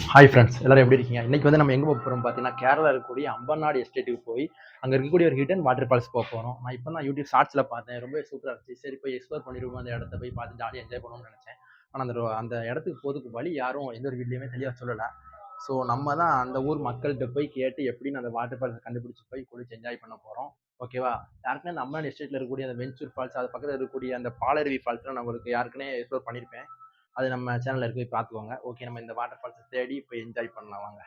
Hi friends, எல்லாரும் எப்படி இருக்கீங்க? இன்னைக்கு வந்து நம்ம எங்க போறோம் பார்த்தீங்கன்னா, கேரளா இருக்கக்கூடிய அம்பர்நாடு எஸ்டேட்டுக்கு போய், அங்க இருக்கக்கூடிய ஒரு ஹிடன் வாட்டர் ஃபால்ஸ் போறோம். நான் இப்ப தான் யூடியூப் ஷார்ட்ஸ்ல பார்த்தேன். ரொம்பவே சூப்பரா இருந்துச்சு. சரி போய் எக்ஸ்ப்ளோர் பண்ணிருவோம். அந்த இடத்த போய் பார்த்து ஜாலியா என்ஜாய் பண்ணுவோம்னு நெனச்சேன். ஆனா அந்த இடத்துக்கு போறதுக்கு வழி யாரும் எந்த ஒரு வீட்லயுமே தெளிவா சொல்லல. ஸோ நம்ம தான் அந்த ஊர் மக்கள்கிட்ட போய் கேட்டு எப்படின்னு அந்த வாட்டர் ஃபால்ஸ கண்டுபிடிச்சு போய் குளிச்சு என்ஜாய் பண்ண போறோம். ஓகேவா? யாருக்குன்னா அந்த அம்பர்நாடு எஸ்டேட்ல இருக்கக்கூடிய அந்த வெஞ்சூர் ஃபால்ஸ், அது பக்கத்துல இருக்கக்கூடிய அந்த பாலருவி ஃபால்ஸ்லாம் நான் உங்களுக்கு யாருக்குன்னே எக்ஸ்ப்ளோர் பண்ணியிருப்பேன். அது நம்ம சேனல்ல இருக்கு, போய் பார்த்துக்கோங்க. ஓகே, நம்ம இந்த வாட்டர் ஃபால்ஸ தேடி போய் என்ஜாய் பண்ணலாம் வாங்க.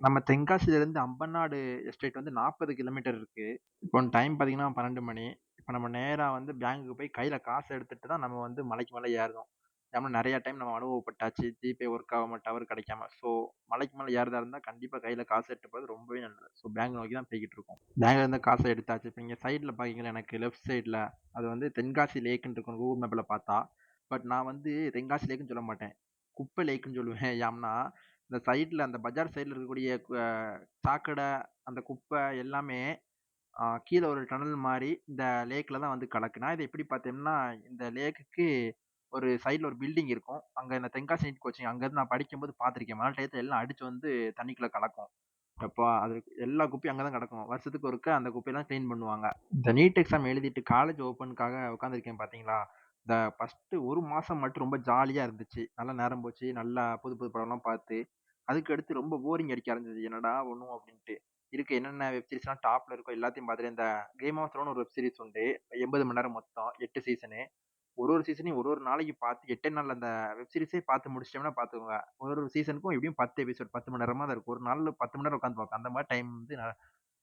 நம்ம தென்காசியிலேருந்து அம்பநாடு எஸ்டேட் வந்து 40 கிலோமீட்டர் இருக்கு. இப்போ டைம் பார்த்தீங்கன்னா 12 மணி. இப்போ நம்ம நேரா வந்து பேங்க்குக்கு போய் கையில காசு எடுத்துட்டு தான் நம்ம வந்து மலைக்கு மேல ஏறணும். நம்ம நெறைய டைம் நம்ம அனுபவப்பட்டாச்சு. ஜிபே ஒர்க் ஆகாம, டவர் கிடைக்காம. ஸோ மலைக்கு மேல ஏறுறதா இருந்தா கண்டிப்பா கையில காசு எடுத்துட்டு போறது ரொம்பவே நல்லது. ஸோ பேங்க் நோக்கி தான் போய்க்கிட்டு இருக்கோம். பேங்க்ல இருந்து காச எடுத்தாச்சு. இப்போ நீங்க சைடுல பார்த்தீங்கன்னா எனக்கு லெஃப்ட் சைடுல அது வந்து தென்காசி லேக்ன்னு இருக்கும் கூகுள் மேப்ல பார்த்தா. பட் நான் வந்து தென்காசி லேக்ன்னு சொல்ல மாட்டேன். குப்பை லேக்ன்னு சொல்லுவேன். ஏம்னா இந்த சைடுல அந்த பஜார் சைடுல இருக்கக்கூடிய சாக்கடை, அந்த குப்பை எல்லாமே கீழ ஒரு டனல் மாரி இந்த லேக்ல தான் வந்து கலக்கு. நான் இத எப்படி பார்த்தேன்னா, இந்த லேக்குக்கு ஒரு சைடுல ஒரு பில்டிங் இருக்கும். அங்க இந்த தென்காசி நீட் கோச்சிங் அங்கருந்து நான் படிக்கும்போது பார்த்துருக்கேன். மழை டயத்துல எல்லாம் அடிச்சு வந்து தண்ணிக்குள்ள கலக்கும். எப்பா அது எல்லா குப்பையும் அங்க தான் கிடக்கும். வருஷத்துக்கு ஒருக்கா அந்த குப்பையெல்லாம் கிளீன் பண்ணுவாங்க. இந்த நீட் எக்ஸாம் எழுதிட்டு காலேஜ் ஓப்பனுக்காக உட்காந்துருக்கேன் பார்த்தீங்களா? இந்த ஃபர்ஸ்ட்டு 1 மாசம் மட்டும் ரொம்ப ஜாலியா இருந்துச்சு. நல்லா நேரம் போச்சு. நல்லா புது புது படம்லாம் பார்த்து, அதுக்கு அடுத்து ரொம்ப போரிங் அடிக்க ஆரம்பிச்சது. என்னடா ஒண்ணும் அப்படின்ட்டு. இருக்க என்னென்ன வெப் சீரிஸ்லாம் டாப்ல இருக்கோ எல்லாத்தையும் பார்த்துட்டு, இந்த கேம் ஆஃப் த்ரோன் ஒரு வெப் சீரிஸ் உண்டு. 80 மணி நேரம் மொத்தம் 8 சீசனு. ஒரு ஒரு சீசனையும் ஒரு ஒரு நாளைக்கு பார்த்து 8 நாள்ல அந்த வெப் சீரிஸே பார்த்து முடிச்சிட்டோம்னா பார்த்துக்கோங்க. ஒரு ஒரு சீசனுக்கும் எப்படியும் 10 எபிசோட் 10 மணி நேரமா தான் இருக்கும். ஒரு நாள்ல 10 மணி நேரம் உட்காந்து பார்ப்பேன். அந்த மாரி டைம் வந்து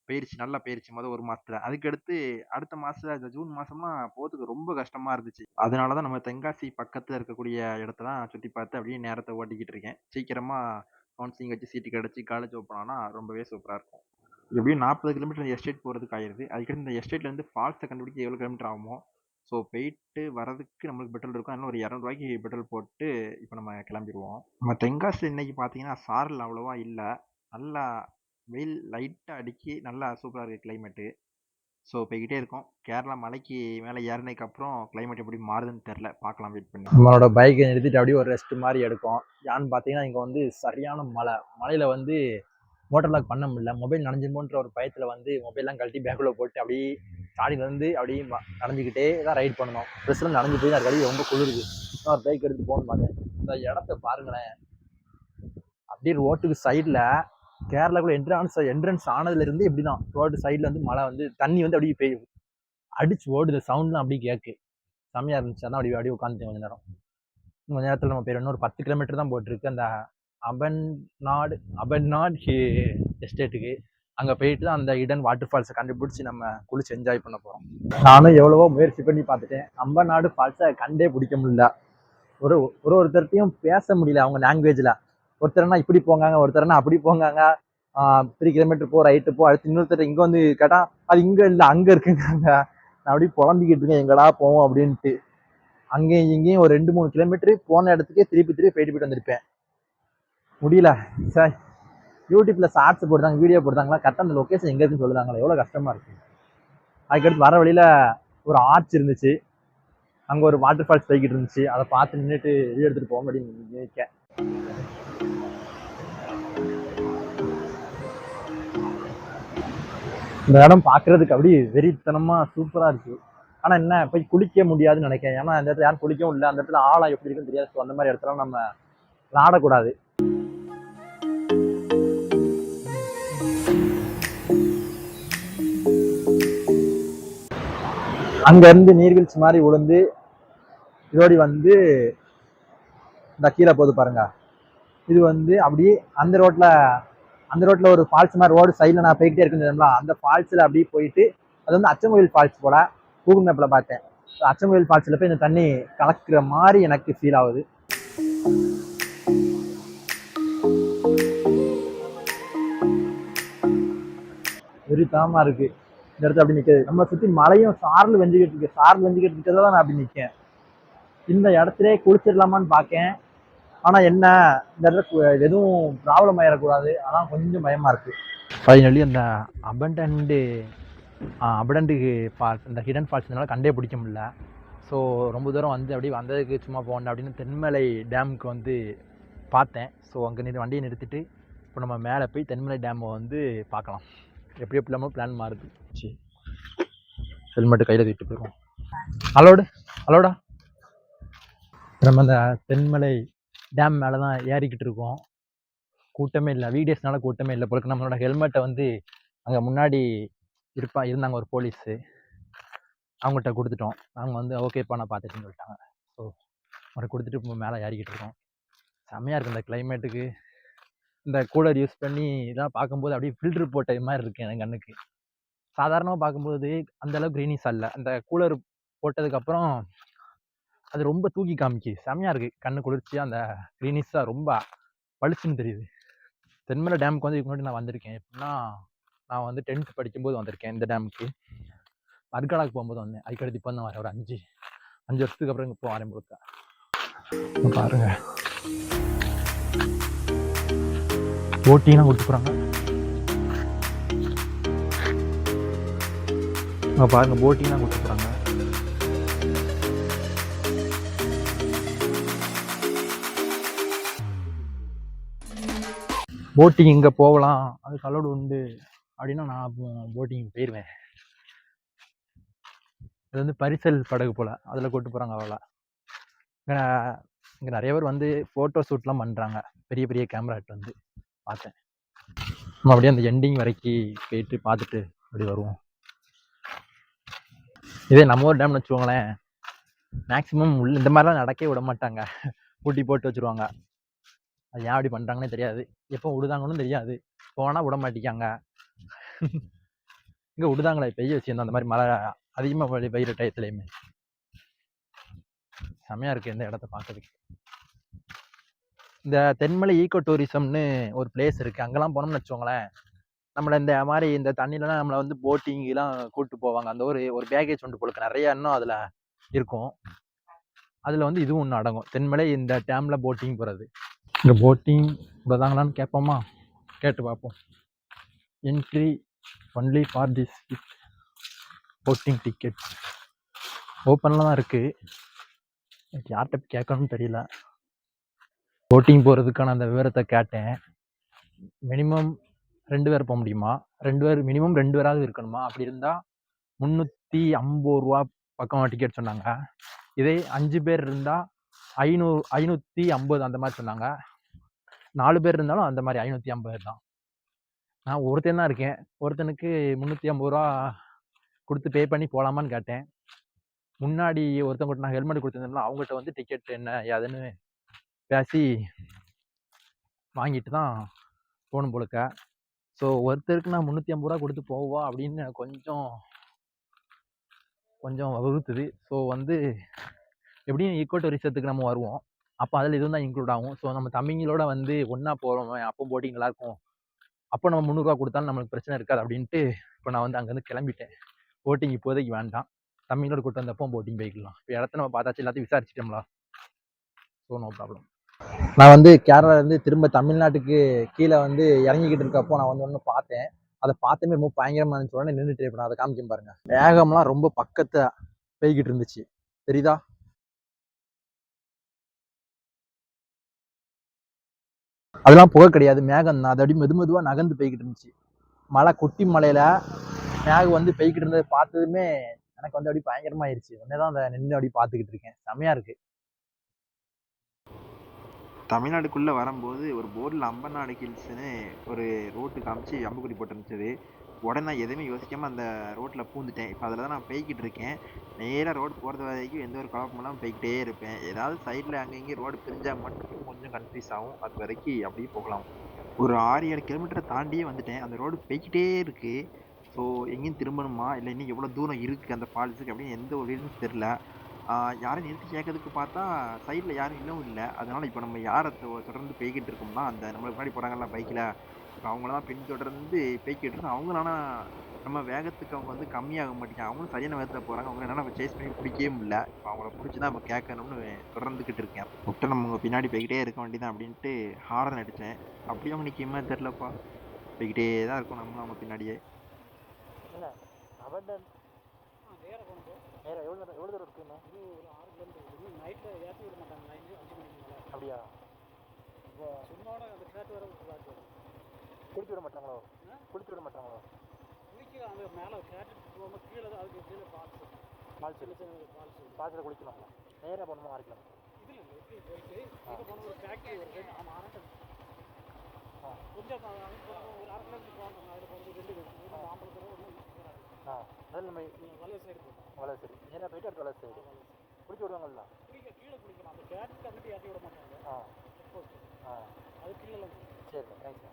போயிருச்சு. நல்லா போயிருச்சு மொத 1 மாசத்துல. அதுக்கடுத்து அடுத்த மாசம் இந்த ஜூன் மாசம்லாம் போறதுக்கு ரொம்ப கஷ்டமா இருந்துச்சு. அதனால தான் நம்ம தென்காசி பக்கத்துல இருக்கக்கூடிய இடத்தெல்லாம் சுத்தி பார்த்து அப்படியே நேரத்த ஓட்டிக்கிட்டு இருக்கேன். சீக்கிரமா கவுன்சிலிங் வச்சு சீட்டு கிடைச்சு காலேஜ் ஓப்பன் ஆனா ரொம்பவே சூப்பரா இருக்கும். எப்படியும் 40 கிலோமீட்டர் எஸ்டேட் போறதுக்கு ஆயிருது. அதுக்கடுத்து இந்த எஸ்டேட்ல இருந்து ஃபால்ஸ கண்டுபிடிக்க எவ்வளோ கிலோமீட்டர் ஆகுமோ, ஸோ போயிட்டு வரதுக்கு நம்மளுக்கு பெட்ரோல் இருக்கும். அதனால ஒரு ரூ. 200க்கு பெட்ரோல் போட்டு இப்ப நம்ம கிளம்பிருவோம். நம்ம தென்காசில இன்னைக்கு பார்த்தீங்கன்னா, சாரல் அவ்வளவா இல்ல. நல்லா வெயில் லைட்டா அடிக்கி நல்லா சூப்பரா இருக்கு கிளைமேட்டு. ஸோ போய்க்கிட்டே இருக்கோம். கேரளா மலைக்கு மேல ஏறுனதுக்கு அப்புறம் கிளைமேட் எப்படி மாறுதுன்னு தெரியல. பார்க்கலாம் வெயிட் பண்ணி. நம்மளோட பைக்கை நிறுத்திட்டு அப்படியே ஒரு ரெஸ்ட் மாரி எடுக்கும். ஏன்னு பார்த்தீங்கன்னா, இங்க வந்து சரியான மழை. மழையில வந்து மோட்டார் லாக் பண்ண முடியல. மொபைல் நனைஞ்சிருமோன்ற ஒரு பயத்துல வந்து மொபைல்லாம் கழட்டி பேக்குள்ள போட்டு அப்படியே சாடியிலேருந்து அப்படியே நனைஞ்சுக்கிட்டே தான் ரைட் பண்ணணும். ட்ரெஸ்லாம் நனைஞ்சு போய் அது வழி ரொம்ப குளிருது. நான் ஒரு பைக் எடுத்து போகணும்னு பார்த்தேன். இந்த இடத்த பாருங்களேன். அப்படியே ரோட்டுக்கு சைடில் கேரளாக்குள்ள என்ட்ரன்ஸ் ஆனதுல இருந்து எப்படிதான் ரோடு சைடில் வந்து மழை வந்து தண்ணி வந்து அப்படியே பெய்யும், அடிச்சு ஓடுது. சவுண்ட்லாம் அப்படியே கேட்கு செம்மையா இருந்துச்சு. அதான் அப்படியே அப்படியே உட்காந்துட்டேன் கொஞ்ச நேரம். கொஞ்ச நேரத்தில் நம்ம பேர் இன்னொரு 10 கிலோமீட்டர் தான் போட்டிருக்கு அந்த அபன்நாடு அபன்நாட் எஸ்டேட்டுக்கு. அங்கே போயிட்டு தான் அந்த இடன் வாட்டர் ஃபால்ஸை கண்டுபிடிச்சி நம்ம குளிச்சு என்ஜாய் பண்ண போகிறோம். நானும் எவ்வளவோ முயற்சி பண்ணி பார்த்துட்டேன். அம்பநாடு ஃபால்ஸை கண்டே பிடிக்க முடியல. ஒருத்தர்ட்டையும் பேச முடியல அவங்க லாங்குவேஜில். ஒருத்தர்னா இப்படி போங்காங்க, ஒருத்தர்னா அப்படி போங்காங்க. 3 கிலோமீட்டர் போ, ரைட்டு போ. அடுத்து இன்னொருத்தர் இங்கே வந்து கேட்டால் அது இங்கே இல்லை அங்கே இருக்குங்காங்க. நான் அப்படியே புலம்பிக்கிட்டு இருக்கேன் எங்கடா போவோம் அப்படின்ட்டு. அங்கேயும் இங்கேயும் ஒரு 2-3 கிலோமீட்டர் போன இடத்துக்கே திருப்பி போயிட்டு வந்திருப்பேன். முடியல சார். யூடியூப்ல ஷார்ட்ஸ் போடுறாங்க, வீடியோ போடுறாங்களா, கரெக்டாக அந்த லொக்கேஷன் எங்கே இருக்குன்னு சொல்லுறாங்களா, எவ்வளோ கஷ்டமா இருக்கு. அதுக்கடுத்து வர வழியில ஒரு ஆர்ச் இருந்துச்சு. அங்கே ஒரு வாட்டர் ஃபால்ஸ் போய்கிட்டு இருந்துச்சு. அதை பார்த்து நின்றுட்டு வீடியோ எடுத்துட்டு போக அப்படின்னு நிற்கேன். இந்த இடம் பார்க்கறதுக்கு அப்படியே வெறித்தனமா சூப்பரா இருக்கு. ஆனா என்ன போய் குளிக்க முடியாதுன்னு நினைக்கிறேன். ஏன்னா அந்த இடத்துல யாரும் குளிக்கவும் இல்லை. அந்த இடத்துல ஆழம் எப்படி இருக்குன்னு தெரியாது. ஸோ அந்த மாதிரி இடத்துல நம்ம விளாடக்கூடாது. அங்க இருந்து நீர்வீழ்ச்சி மாதிரி விழுந்து இதோடி வந்து இந்த கீழே போகுது பாருங்க. இது வந்து அப்படியே அந்த ரோட்ல ஒரு ஃபால்ஸ் மாதிரி ரோடு சைடில் நான் போய்கிட்டே இருக்குன்னு அந்த ஃபால்ஸில் அப்படியே போயிட்டு அது வந்து அச்சங்கோயில் ஃபால்ஸ் போல கூகுள் மேப்பில் பார்த்தேன். அச்சங்கோயில் ஃபால்ஸில் போய் இந்த தண்ணி கலக்கிற மாதிரி எனக்கு ஃபீல் ஆகுது. வெறித்தனமா இருக்கு. இந்த இடத்துல அப்படி நிற்குது. நம்ம சுற்றி மழையும் சாரல் வெஞ்சிக்கிட்டு இருக்கு. சாரல் வெஞ்சிக்கிட்டு இருக்கிறதா நான் அப்படி நிற்கேன். இந்த இடத்துல குளிச்சிடலாமான்னு பார்க்கேன். ஆனா என்ன, இந்த இடத்துல எதுவும் ப்ராப்ளம் ஆயிடக்கூடாது. ஆனால் கொஞ்சம் பயமா இருக்கு. ஃபைனலி அந்த அபண்டன்ட்டுக்கு ஃபால்ஸ், இந்த ஹிடன் ஃபால்ஸ்னால கண்டே பிடிக்க முடியல. ஸோ ரொம்ப தூரம் வந்து அப்படியே வந்ததுக்கு சும்மா போகணும் அப்படின்னு தென்மலை டேமுக்கு வந்து பார்த்தேன். ஸோ அங்கே வண்டியை நிறுத்திட்டு இப்போ நம்ம மேலே போய் தென்மலை டேமை வந்து பார்க்கலாம். எப்படி இல்லாமல் பிளான் மாறுது. சரி, ஹெல்மெட்டு கையில் தூக்கிட்டு போயிடுவோம். அலோடா நம்ம அந்த தென்மலை டேம் மேலே தான் ஏறிக்கிட்டு இருக்கோம். கூட்டமே இல்லை, வீடியோஸ்னால கூட்டமே இல்லை போல. நம்மளோட ஹெல்மெட்டை வந்து அங்கே முன்னாடி இருந்தாங்க ஒரு போலீஸு, அவங்கள்ட்ட கொடுத்துட்டோம். அவங்க வந்து ஓகேப்பா நான் பார்த்துட்டுன்னு சொல்லிட்டாங்க. ஸோ அவரை கொடுத்துட்டு இப்போ மேலே ஏறிக்கிட்டு இருக்கோம். செம்மையாக இருக்குது இந்த கிளைமேட்டுக்கு. இந்த கூலர் யூஸ் பண்ணி இதெல்லாம் பார்க்கும்போது அப்படியே ஃபில்ட்ரு போட்ட மாதிரி இருக்குது என் கண்ணுக்கு. சாதாரணமாக பார்க்கும்போது அந்தளவுக்கு க்ரீனிஷாக இல்லை, அந்த கூலர் போட்டதுக்கப்புறம் அது ரொம்ப தூக்கி காமிக்குது. செம்மையாக இருக்குது, கண்ணு குளிர்ச்சியாக அந்த க்ரீனிஷாக ரொம்ப பளிச்சுன்னு தெரியுது. தென்மலை டேமுக்கு வந்து இதுக்கு முன்னாடி நான் வந்திருக்கேன். எப்படின்னா நான் வந்து 10th படிக்கும்போது வந்திருக்கேன் இந்த டேமுக்கு. மர்காலாக்கு போகும்போது வந்தேன். அதுக்கடுத்து இப்போ தான் வரேன். ஒரு 5 வருஷத்துக்கு அப்புறம் இப்போ வரேன் போலுக்கா. பாருங்க, போட்டிங்லாம் கொடுத்து போகிறாங்க. பாருங்க, போட்டிங்லாம் கொடுத்து போகிறாங்க. போட்டிங் இங்கே போகலாம், அதுக்கு அலோடு உண்டு அப்படின்னா நான் அப்போ போட்டிங் போயிடுவேன். இது வந்து பரிசல் படகு போல், அதில் கூட்டு போகிறாங்க. அவ்வளோ இங்கே நிறைய பேர் வந்து ஃபோட்டோ ஷூட்லாம் பண்ணுறாங்க, பெரிய பெரிய கேமராட்டு வந்து பார்த்தேன். நம்ம அப்படியே அந்த எண்டிங் வரைக்கும் போயிட்டு பார்த்துட்டு அப்படி வருவோம். இதே நம்ம ஒரு டேம்னு வச்சுக்கோங்களேன், மேக்ஸிமம் இந்த மாதிரிலாம் நடக்கவே விட மாட்டாங்க, பூட்டி போட்டு வச்சுருவாங்க. அது ஏன் அப்படி பண்ணுறாங்கன்னே தெரியாது, எப்போ விடுதாங்கன்னு தெரியாது, போனால் விட மாட்டிக்காங்க. இங்கே விடுதாங்களே பெய்ய வச்சுருந்தோம் அந்த மாதிரி மழை அதிகமாக பெய்கிற டயத்துலையுமே. செம்மையாக இருக்குது இந்த இடத்த பார்க்கறதுக்கு. இந்த தென்மலை ஈகோ டூரிசம்னு ஒரு பிளேஸ் இருக்குது, அங்கெல்லாம் போனோம்னு வச்சுக்கோங்களேன், நம்மளை இந்த மாதிரி இந்த தண்ணியிலலாம் நம்மளை வந்து போட்டிங்கெலாம் கூப்பிட்டு போவாங்க. அந்த ஒரு பேக்கேஜ் ஒன்று போலுக்கு நிறையா இன்னும் அதில் இருக்கும். அதில் வந்து இதுவும் ஒன்று அடங்கும், தென்மலை இந்த டேமில் போட்டிங் போகிறது. இங்கே போட்டிங் விடுதாங்களான்னு கேட்போமா, கேட்டு பார்ப்போம். Entry only for this boating ticket. ஓப்பனில் தான் இருக்குது, யார்கிட்ட கேட்கணும்னு தெரியல. போட்டிங் போகிறதுக்கான அந்த விவரத்தை கேட்டேன். மினிமம் 2 பேர் போக முடியுமா, 2 பேர் மினிமம் 2 பேராவது இருக்கணுமா, அப்படி இருந்தால் 350 ரூபா பக்கம் டிக்கெட் சொன்னாங்க. இதே 5 பேர் இருந்தால் 550 அந்த மாதிரி சொன்னாங்க. 4 பேர் இருந்தாலும் அந்த மாதிரி 550 தான். நான் ஒருத்தன் தான் இருக்கேன், ஒருத்தனுக்கு 350 ரூபா கொடுத்து பே பண்ணி போகலாமான்னு கேட்டேன். முன்னாடி ஒருத்தவங்கள்ட்ட நான் ஹெல்மெட் கொடுத்துருந்தேன்ல, அவங்ககிட்ட வந்து டிக்கெட் என்ன ஏதுன்னு பேசி வாங்கிட்டு தான் போகணும் போலுக்க. ஸோ ஒருத்தருக்கு நான் 350 ரூபா கொடுத்து போவா அப்படின்னு கொஞ்சம் வகுத்துது. ஸோ வந்து எப்படியும் ஈக்கோ டூரிசத்துக்கு நம்ம வருவோம், அப்போ அதில் இதுவும் தான் இன்க்ளூட் ஆகும். ஸோ நம்ம தம்பிங்களோட வந்து ஒன்றா போகிறோம், அப்போ போட்டிங் நல்லாயிருக்கும், அப்போ நம்ம 300 ரூபா கொடுத்தாலும் நம்மளுக்கு பிரச்சனை இருக்காது அப்படின்ட்டு இப்போ நான் வந்து அங்கேருந்து கிளம்பிட்டேன். போட்டிங் இப்போதைக்கு வேண்டாம், தம்பிங்களோட கூட்டு வந்தப்போ போட்டிங் போய்க்கலாம். இப்போ இடத்த நம்ம பார்த்தாச்சு, எல்லாத்தையும் விசாரிச்சிட்டோம்ல, ஸோ நோ ப்ராப்ளம். நான் வந்து கேரளாலேருந்து திரும்ப தமிழ்நாட்டுக்கு கீழே வந்து இறங்கிக்கிட்டு இருக்கப்போ நான் வந்து ஒன்று பார்த்தேன். அதை பார்த்துமே ரொம்ப பயங்கரமாக இருந்துச்சு. உடனே நின்றுட்டு இப்போ நான் அதை காமிக்க பாருங்க. மேகம்லாம் ரொம்ப பக்கத்தை பெய்கிட்டு இருந்துச்சு, தெரியுதா? அதெல்லாம் புகை கிடையாது, மேகம் தான். அது அப்படி மெதுவாக நகர்ந்து பெய்கிட்டு இருந்துச்சு. மழை, குட்டி மலையில மேகம் வந்து பெய்கிட்டு இருந்ததை பார்த்ததுமே எனக்கு வந்து அப்படி பயங்கரமாயிருச்சு. உடனே தான் அதை நின்று அப்படி பார்த்துக்கிட்டு இருக்கேன், செமையாக இருக்கு. தமிழ்நாடுக்குள்ளே வரும்போது ஒரு போர்டில் அம்பநாடு ஹில்ஸ்னு ஒரு ரோட்டு காமிச்சு அம்புக்குடி போட்டு இருந்துச்சு. உடனே நான் எதுவுமே யோசிக்காமல் அந்த ரோட்டில் பூந்துட்டேன். இப்போ அதில் தான் நான் போய்கிட்டு இருக்கேன். நேராக ரோடு போகிறது வரைக்கும் எந்த ஒரு குழப்பமெல்லாம் போய்கிட்டே இருப்பேன். ஏதாவது சைடில் அங்கே இங்கே ரோடு பிரிஞ்சால் மட்டும் கொஞ்சம் கன்ஃபியூஸ் ஆகும், அது வரைக்கும் அப்படியே போகலாம். ஒரு 6-7 கிலோமீட்டரை தாண்டியே வந்துட்டேன். அந்த ரோடு போய்கிட்டே இருக்குது. ஸோ எங்கேயும் திரும்பணுமா இல்லை இன்னும் எவ்வளோ தூரம் இருக்குது அந்த ஃபால்ஸுக்கு அப்படின்னு எந்த ஒரு ரீசன்ஸ் தெரில. யாரும் நிறுத்தி கேட்கறதுக்கு பார்த்தா சைடில் யாரும் இன்னும் இல்லை. அதனால் இப்போ நம்ம யாரை தொடர்ந்து போய்கிட்டு இருக்கோம்னா, அந்த நம்மளுக்கு முன்னாடி போகிறாங்கல்ல பைக்கில், இப்போ அவங்கள தான் பின்தொடர்ந்து போய்கிட்டு இருக்கோம். அவங்களும் ஆனால் நம்ம வேகத்துக்கு அவங்க வந்து கம்மியாக மாட்டேங்க, அவங்களும் சரியான வேகத்தில் போகிறாங்க. அவங்க என்னால் சேஸ் பண்ணி பிடிக்கவே முடியல. இப்போ அவங்கள பிடிச்சி தான் நம்ம கேட்கணும்னு தொடர்ந்துக்கிட்டு இருக்கேன். விட்டு நம்ம உங்கள் பின்னாடி போய்கிட்டே இருக்க வேண்டியதான் அப்படின்ட்டு ஹாரன் அடித்தேன். அப்படியே அவங்க நிற்கமா தெரிலப்பா, போய்கிட்டே தான் இருக்கும் நம்மளும் அவங்க பின்னாடியே. இல்லை எவ்வளோ தூரம் இருக்குண்ணா? இது ஒரு 6 கிலோமீட்டர். நைட்டில் ஏற்றி விட மாட்டாங்க, 5 மணிக்கு மேலே. அப்படியா? சொன்னோட அந்த கேட்டு வர குளிக்க விட மாட்டாங்களோ? குளிக்க விட மாட்டாங்களோ? குளிக்க அந்த மேலே கேட்டுட்டு போகும்போது கீழே தான் அதுக்கு கீழே ஃபால்ஸ் சின்ன சின்ன ஃபால்ஸ் ஃபால்ஸில் குளிக்கலாமா? நேராக போகணுமா 6 கிலோமீட்டர்? இதில் இல்லை எப்படி போயிட்டு இது போன ஒரு ஃபேக்ட்ரி வருது ஆமாம் அரண்டன் கொஞ்சம் ஒரு அரை கிலோமீட்டர் போகணும் அதில் போகிறது 2 ஒன்று மாம்பழத்தில் ஒன்று அதில் நம்ம வலைய சைடு போகும் வலை சரி நேராக போயிட்டு அடுத்த வலை சைடு குளிக்க விடுவாங்கல்ல? கீழே குளிக்கலாம் அந்த கேட்டுக்கு அங்கிட்டு இறக்கி விட மாட்டாங்க அது கீழே சரி தேங்க்ஸ்.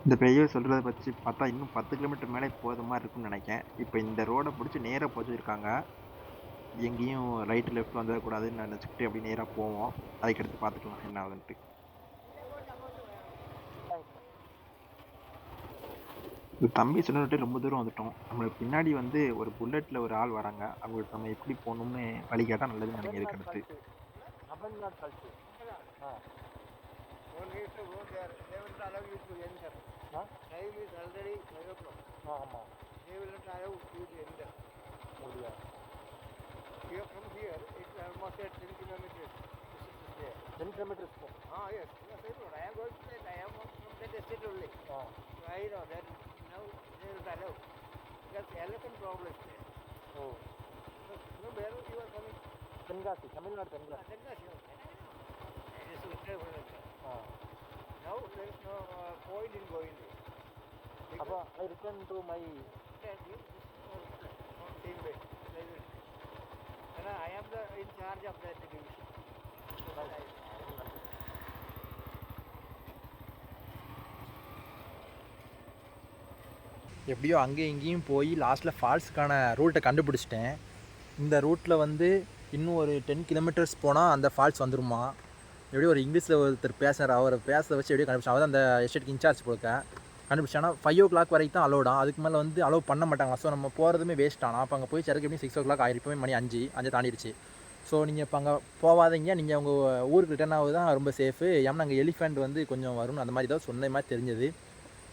இந்த பெரியவர் சொல்கிறத வச்சு பார்த்தா இன்னும் 10 கிலோமீட்டர் மேலே போகிற மாதிரி இருக்கும்னு நினைக்கிறேன். இப்போ இந்த ரோடை பிடிச்சி நேராக போச்சுருக்காங்க. எங்கேயும் ரைட்டு லெஃப்ட் வந்துடக்கூடாதுன்னு நினச்சிக்கிட்டு அப்படி நேராக போவோம். அதுக்கடுத்து பார்த்துக்கலாம் என்ன ஆகுதுன்ட்டு. இந்த தம்பி சொன்னதுட்டு ரொம்ப தூரம் வந்துட்டோம். நம்மளுக்கு பின்னாடி வந்து ஒரு புல்லட்டில் ஒரு ஆள் வராங்க. அவங்களுக்கு நம்ம எப்படி போகணும்னு வழி கேட்டால் நல்லதுன்னு நினைக்கிறேன் இதுக்கடுத்து. Amarnath கல்ச்சு Time is already 5 o'clock. ஆமாம் They will not allow you to enter. அப்படியா? Here from here, it's almost at 10 kilometers. This is there. 10 kilometers po. Yes. I am going to say I am from that estate only. So I know that now they will not allow. Because elephant problem is there. Oh. So where you are coming? Tenkasi, Tamil Nadu Tenkasi. Tenkasi. It is okay. Now there is no point in going there. அப்போ I return to my Same way. And I am the in charge of that division. எப்படியோ அங்கேயும் இங்கேயும் போய் லாஸ்ட்டில் ஃபால்ஸுக்கான ரூட்டை கண்டுபிடிச்சிட்டேன். இந்த ரூட்டில் வந்து இன்னும் ஒரு 10 கிலோமீட்டர்ஸ் போனால் அந்த ஃபால்ஸ் வந்துருமா. எப்படியும் ஒரு இங்கிலீஷில் ஒருத்தர் பேசுகிறார், அவரை பேச வச்சு எப்படியோ கண்டுபிடிச்சா. அவர் அந்த எஸ்டேட்டுக்கு இன்சார்ஜ் கொடுக்க கண்டுபிடிச்சானா 5 o'clock வரைக்கும் தான் அலோடாம். அதுக்கு மேலே வந்து அலோவ் பண்ண மாட்டாங்க. ஸோ நம்ம போகிறதுமே வேஸ்ட் ஆனால் அப்போ அங்கே போய் சரக்கு எப்படியும் 6 o'clock ஆகிருப்போமே, மணி 5 தாண்டிடுச்சு. ஸோ நீங்கள் இப்போ அங்கே போகாதீங்க, நீங்கள் உங்கள் ஊருக்கு ரிட்டர்ன் ஆகுது தான் ரொம்ப சேஃபு. ஏன்னா அங்கே எலிஃபெண்ட் வந்து கொஞ்சம் வரும் அந்த மாதிரி தான் சொன்ன மாதிரி தெரிஞ்சது.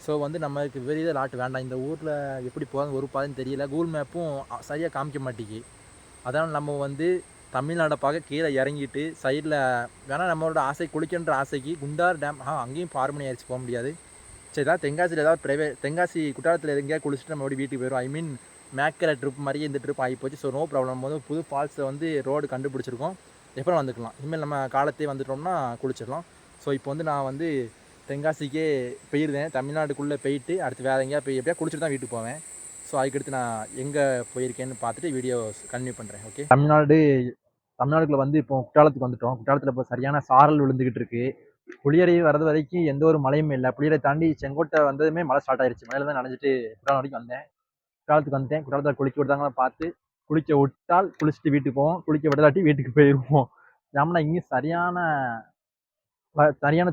ஸோ வந்து நம்மளுக்கு வெளியே லாட் வேண்டாம். இந்த ஊரில் எப்படி போகிறது ஒரு பாதைன்னு தெரியல, கூகுள் மேப்பும் சரியாக காமிக்க மாட்டேங்கி. அதனால் நம்ம வந்து தமிழ்நாடை பார்க்க கீழே இறங்கிட்டு சைடில் வேணால் நம்மளோட ஆசை குளிக்கின்ற ஆசைக்கு குண்டார் டேம் அங்கேயும் இப்போ 6 மணி ஆயிடுச்சு போக முடியாது. சரி ஏதாவது தென்காசியில் ஏதாவது தென்காசி குற்றாலத்தில் எங்கேயா குளிச்சுட்டு நம்ம எப்படி வீட்டுக்கு போயிடும். ஐ மீன் மேக்கரை ட்ரிப் மாதிரியே இந்த ட்ரிப் ஆகி போச்சு. So no problem. போது புது ஃபால்ஸை வந்து ரோடு கண்டுபிடிச்சிருக்கோம், எப்போ வந்துக்கலாம். இனிமேல் நம்ம காலத்தையே வந்துட்டோம்னா குளிச்சிடலாம். ஸோ இப்போ வந்து நான் வந்து தென்காசிக்கே போயிருந்தேன். தமிழ்நாட்டுக்குள்ளே போயிட்டு அடுத்து வேறு எங்கேயா போய் எப்படியா குளிச்சுட்டு தான் வீட்டுக்கு போவேன். ஸோ அதுக்கடுத்து நான் எங்கே போயிருக்கேன்னு பார்த்துட்டு வீடியோ கண்டினியூ பண்ணுறேன். ஓகே, தமிழ்நாடுக்குள்ளே வந்து இப்போ குற்றாலத்துக்கு வந்துட்டோம். குற்றாலத்தில் இப்போ சரியான சாரல் விழுந்துக்கிட்டு இருக்கு. புளியரை வர்றது வரைக்கும் எந்த ஒரு மழையும் இல்லை. புளியரை தாண்டி செங்கோட்டை வந்ததுமே மழை ஸ்டார்ட் ஆயிடுச்சு. மழையில தான் நனைஞ்சிட்டு குற்றாலம் வரைக்கும் வந்தேன். குற்றாலத்தில் குளிக்க விட்டாங்களா பார்த்து குளிக்க விட்டால் குளிச்சுட்டு வீட்டுக்கு போவோம், குளிக்க விடலாட்டி வீட்டுக்கு போயிடுவோம். ஏன்னா இங்கேயும் சரியான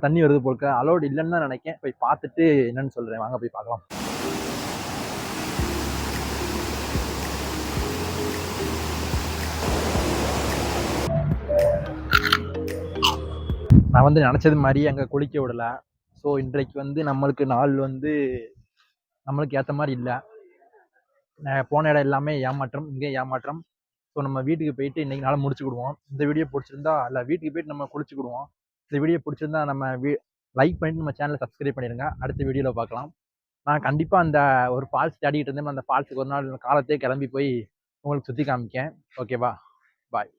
தண்ணி வருது போல, அலோடு இல்லைன்னு தான் நினைக்கிறேன். போய் பார்த்துட்டு என்னன்னு சொல்கிறேன், வாங்க போய் பார்க்கலாம். நான் வந்து நினச்சது மாதிரி அங்கே குளிக்க விடலை. ஸோ இன்றைக்கு வந்து நம்மளுக்கு நாள் வந்து நம்மளுக்கு ஏற்ற மாதிரி இல்லை. போன இடம் எல்லாமே ஏமாற்றம், இங்கே ஏமாற்றம். ஸோ நம்ம வீட்டுக்கு போயிட்டு இன்றைக்கி நாளை முடிச்சுக்கிடுவோம். இந்த வீடியோ பிடிச்சிருந்தா இல்லை வீட்டுக்கு போயிட்டு நம்ம குளிச்சுக்கிடுவோம். இந்த வீடியோ பிடிச்சிருந்தா நம்ம லைக் பண்ணிட்டு நம்ம சேனலை சப்ஸ்கிரைப் பண்ணிடுங்க. அடுத்த வீடியோவில் பார்க்கலாம். நான் கண்டிப்பாக அந்த ஒரு ஃபால்ஸ் தேடிக்கிட்டு இருந்தேன். அந்த ஃபால்ஸுக்கு ஒரு நாள் காலத்தையே கிளம்பி போய் உங்களுக்கு சுற்றி காமிக்கேன். ஓகேவா? பாய்.